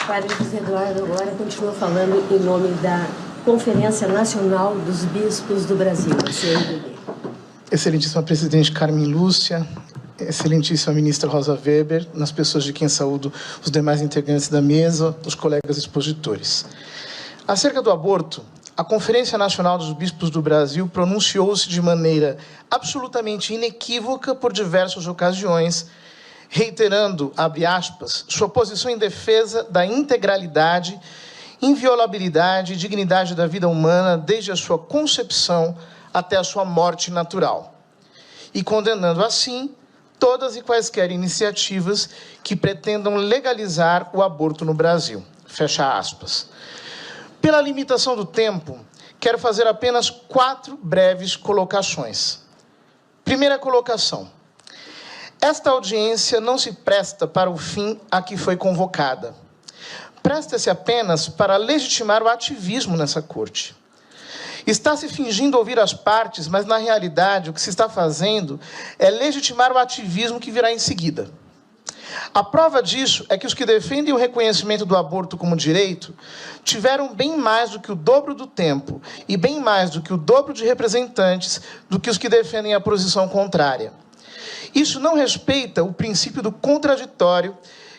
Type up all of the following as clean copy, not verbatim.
Padre José Eduardo agora continua falando em nome da Conferência Nacional dos Bispos do Brasil, a CNBB. Excelentíssima Presidente Carmen Lúcia, Excelentíssima Ministra Rosa Weber, nas pessoas de quem saúdo os demais integrantes da mesa, os colegas expositores. Acerca do aborto, a Conferência Nacional dos Bispos do Brasil pronunciou-se de maneira absolutamente inequívoca por diversas ocasiões, reiterando, abre aspas, sua posição em defesa da integralidade, inviolabilidade e dignidade da vida humana desde a sua concepção até a sua morte natural, e condenando, assim, todas e quaisquer iniciativas que pretendam legalizar o aborto no Brasil. Fecha aspas. Pela limitação do tempo, quero fazer apenas 4 breves colocações. Primeira colocação. Esta audiência não se presta para o fim a que foi convocada. Presta-se apenas para legitimar o ativismo nessa corte. Está se fingindo ouvir as partes, mas, na realidade, o que se está fazendo é legitimar o ativismo que virá em seguida. A prova disso é que os que defendem o reconhecimento do aborto como direito tiveram bem mais do que o dobro do tempo e bem mais do que o dobro de representantes do que os que defendem a posição contrária. Isso não respeita o princípio do contraditório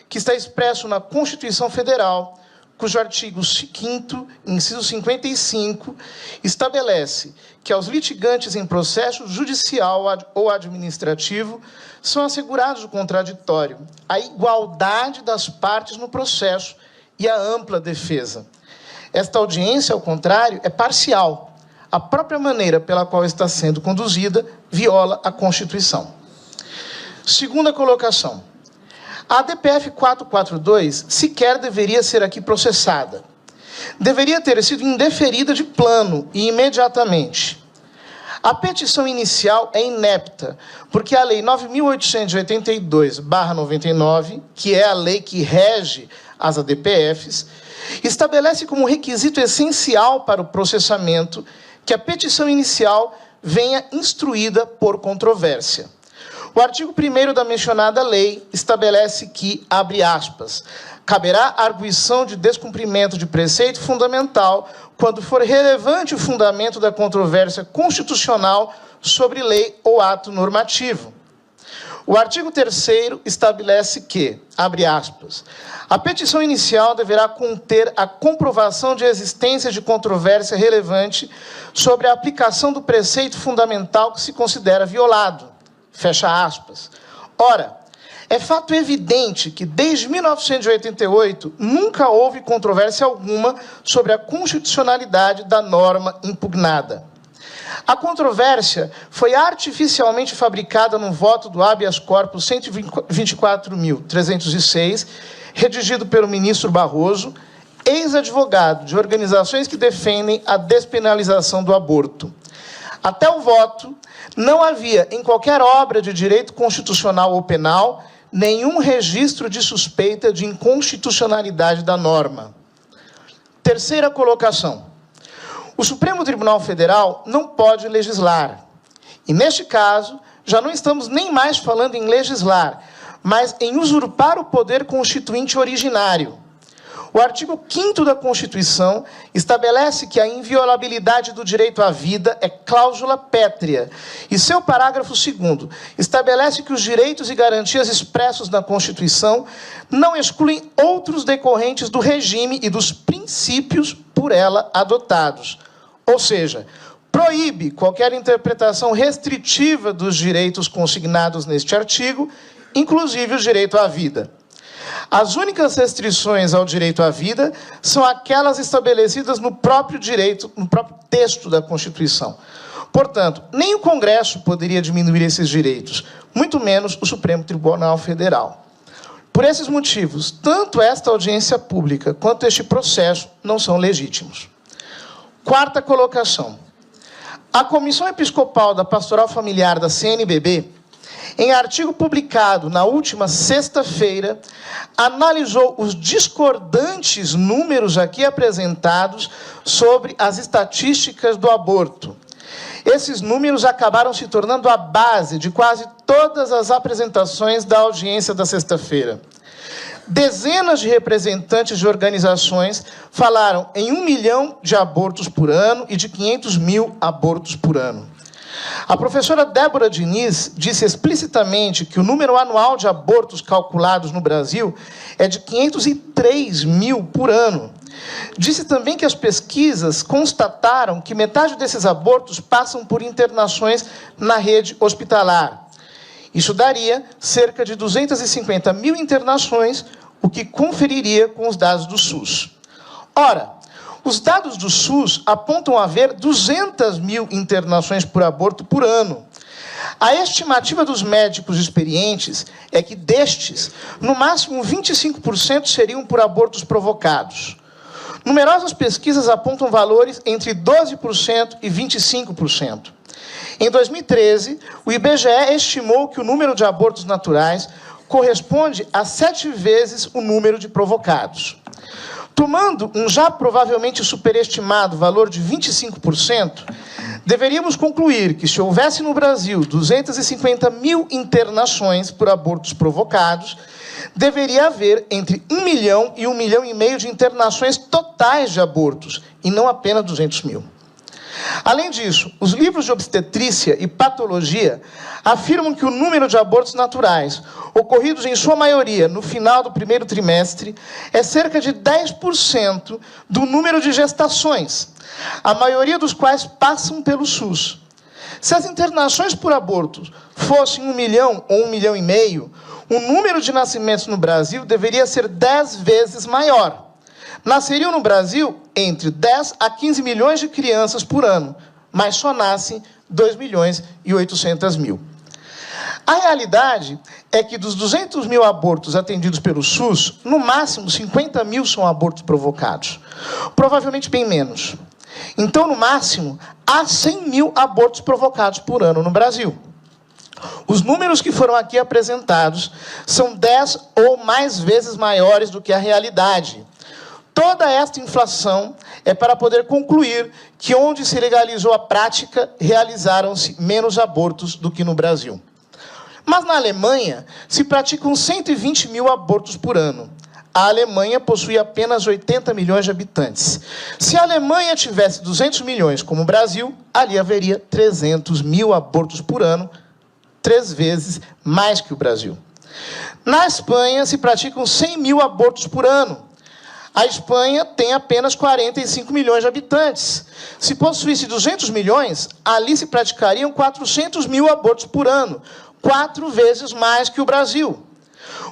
que está expresso na Constituição Federal, cujo artigo 5º, inciso 55, estabelece que aos litigantes em processo judicial ou administrativo são assegurados o contraditório, a igualdade das partes no processo e a ampla defesa. Esta audiência, ao contrário, é parcial. A própria maneira pela qual está sendo conduzida viola a Constituição. Segunda colocação. A ADPF 442 sequer deveria ser aqui processada. Deveria ter sido indeferida de plano e imediatamente. A petição inicial é inepta, porque a Lei 9.882/99, que é a lei que rege as ADPFs, estabelece como requisito essencial para o processamento que a petição inicial venha instruída por controvérsia. O artigo 1º da mencionada lei estabelece que, abre aspas, caberá a arguição de descumprimento de preceito fundamental quando for relevante o fundamento da controvérsia constitucional sobre lei ou ato normativo. O artigo 3º estabelece que, abre aspas, a petição inicial deverá conter a comprovação de existência de controvérsia relevante sobre a aplicação do preceito fundamental que se considera violado. Fecha aspas. Ora, é fato evidente que, desde 1988, nunca houve controvérsia alguma sobre a constitucionalidade da norma impugnada. A controvérsia foi artificialmente fabricada no voto do habeas corpus 124.306, redigido pelo ministro Barroso, ex-advogado de organizações que defendem a despenalização do aborto. Até o voto, não havia, em qualquer obra de direito constitucional ou penal, nenhum registro de suspeita de inconstitucionalidade da norma. Terceira colocação. O Supremo Tribunal Federal não pode legislar. E, neste caso, já não estamos nem mais falando em legislar, mas em usurpar o poder constituinte originário. O artigo 5º da Constituição estabelece que a inviolabilidade do direito à vida é cláusula pétrea, e seu parágrafo 2º estabelece que os direitos e garantias expressos na Constituição não excluem outros decorrentes do regime e dos princípios por ela adotados. Ou seja, proíbe qualquer interpretação restritiva dos direitos consignados neste artigo, inclusive o direito à vida. As únicas restrições ao direito à vida são aquelas estabelecidas no próprio direito, no próprio texto da Constituição. Portanto, nem o Congresso poderia diminuir esses direitos, muito menos o Supremo Tribunal Federal. Por esses motivos, tanto esta audiência pública quanto este processo não são legítimos. Quarta colocação. A Comissão Episcopal da Pastoral Familiar da CNBB, em artigo publicado na última sexta-feira, analisou os discordantes números aqui apresentados sobre as estatísticas do aborto. Esses números acabaram se tornando a base de quase todas as apresentações da audiência da sexta-feira. Dezenas de representantes de organizações falaram em 1 milhão de abortos por ano e de 500 mil abortos por ano. A professora Débora Diniz disse explicitamente que o número anual de abortos calculados no Brasil é de 503 mil por ano. Disse também que as pesquisas constataram que metade desses abortos passam por internações na rede hospitalar. Isso daria cerca de 250 mil internações, o que conferiria com os dados do SUS. Ora, os dados do SUS apontam haver 200 mil internações por aborto por ano. A estimativa dos médicos experientes é que destes, no máximo 25% seriam por abortos provocados. Numerosas pesquisas apontam valores entre 12% e 25%. Em 2013, o IBGE estimou que o número de abortos naturais corresponde a 7 vezes o número de provocados. Tomando um já provavelmente superestimado valor de 25%, deveríamos concluir que, se houvesse no Brasil 250 mil internações por abortos provocados, deveria haver entre 1 milhão e 1,5 milhão de internações totais de abortos, e não apenas 200 mil. Além disso, os livros de obstetrícia e patologia afirmam que o número de abortos naturais, ocorridos em sua maioria no final do primeiro trimestre, é cerca de 10% do número de gestações, a maioria dos quais passam pelo SUS. Se as internações por aborto fossem 1 milhão ou 1,5 milhão, o número de nascimentos no Brasil deveria ser 10 vezes maior. Nasceriam no Brasil entre 10 a 15 milhões de crianças por ano, mas só nascem 2 milhões e 800 mil. A realidade é que dos 200 mil abortos atendidos pelo SUS, no máximo 50 mil são abortos provocados. Provavelmente bem menos. Então, no máximo, há 100 mil abortos provocados por ano no Brasil. Os números que foram aqui apresentados são 10 ou mais vezes maiores do que a realidade. Toda esta inflação é para poder concluir que, onde se legalizou a prática, realizaram-se menos abortos do que no Brasil. Mas na Alemanha, se praticam 120 mil abortos por ano. A Alemanha possui apenas 80 milhões de habitantes. Se a Alemanha tivesse 200 milhões, como o Brasil, ali haveria 300 mil abortos por ano, 3 vezes mais que o Brasil. Na Espanha, se praticam 100 mil abortos por ano. A Espanha tem apenas 45 milhões de habitantes. Se possuísse 200 milhões, ali se praticariam 400 mil abortos por ano, 4 vezes mais que o Brasil.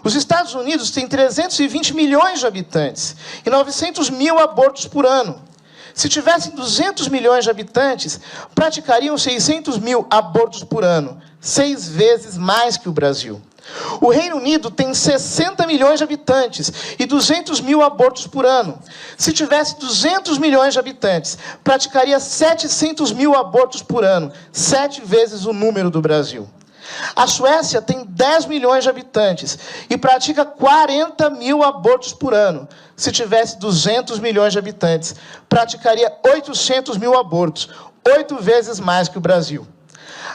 Os Estados Unidos têm 320 milhões de habitantes e 900 mil abortos por ano. Se tivessem 200 milhões de habitantes, praticariam 600 mil abortos por ano, 6 vezes mais que o Brasil. O Reino Unido tem 60 milhões de habitantes e 200 mil abortos por ano. Se tivesse 200 milhões de habitantes, praticaria 700 mil abortos por ano, 7 vezes o número do Brasil. A Suécia tem 10 milhões de habitantes e pratica 40 mil abortos por ano. Se tivesse 200 milhões de habitantes, praticaria 800 mil abortos, 8 vezes mais que o Brasil.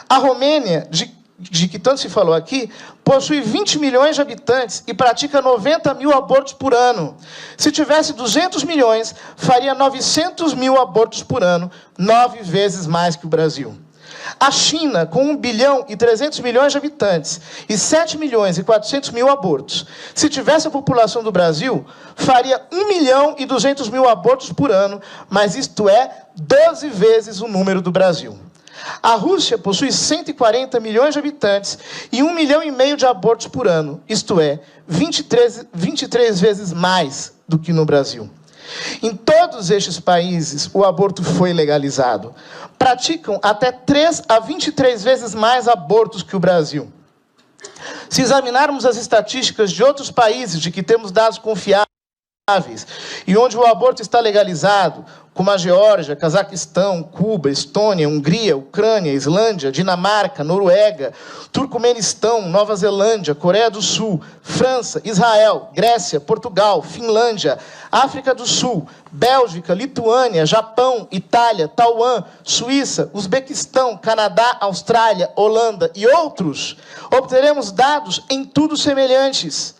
A Romênia, de que tanto se falou aqui, possui 20 milhões de habitantes e pratica 90 mil abortos por ano. Se tivesse 200 milhões, faria 900 mil abortos por ano, 9 vezes mais que o Brasil. A China, com 1 bilhão e 300 milhões de habitantes e 7 milhões e 400 mil abortos, se tivesse a população do Brasil, faria 1 milhão e 200 mil abortos por ano, mas isto é 12 vezes o número do Brasil. A Rússia possui 140 milhões de habitantes e 1,5 milhão de abortos por ano, isto é, 23 vezes mais do que no Brasil. Em todos estes países, o aborto foi legalizado. Praticam até 3 a 23 vezes mais abortos que o Brasil. Se examinarmos as estatísticas de outros países de que temos dados confiáveis e onde o aborto está legalizado, como a Geórgia, Cazaquistão, Cuba, Estônia, Hungria, Ucrânia, Islândia, Dinamarca, Noruega, Turcomenistão, Nova Zelândia, Coreia do Sul, França, Israel, Grécia, Portugal, Finlândia, África do Sul, Bélgica, Lituânia, Japão, Itália, Taiwan, Suíça, Uzbequistão, Canadá, Austrália, Holanda e outros, obteremos dados em tudo semelhantes.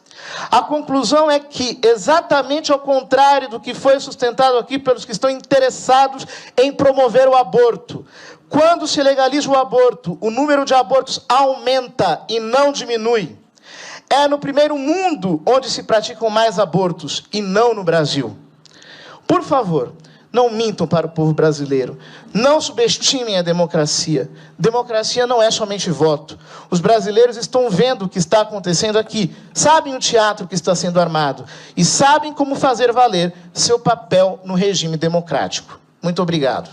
A conclusão é que, exatamente ao contrário do que foi sustentado aqui pelos que estão interessados em promover o aborto, quando se legaliza o aborto, o número de abortos aumenta e não diminui. É no primeiro mundo onde se praticam mais abortos e não no Brasil. Por favor, não mintam para o povo brasileiro. Não subestimem a democracia. Democracia não é somente voto. Os brasileiros estão vendo o que está acontecendo aqui. Sabem o teatro que está sendo armado. E sabem como fazer valer seu papel no regime democrático. Muito obrigado.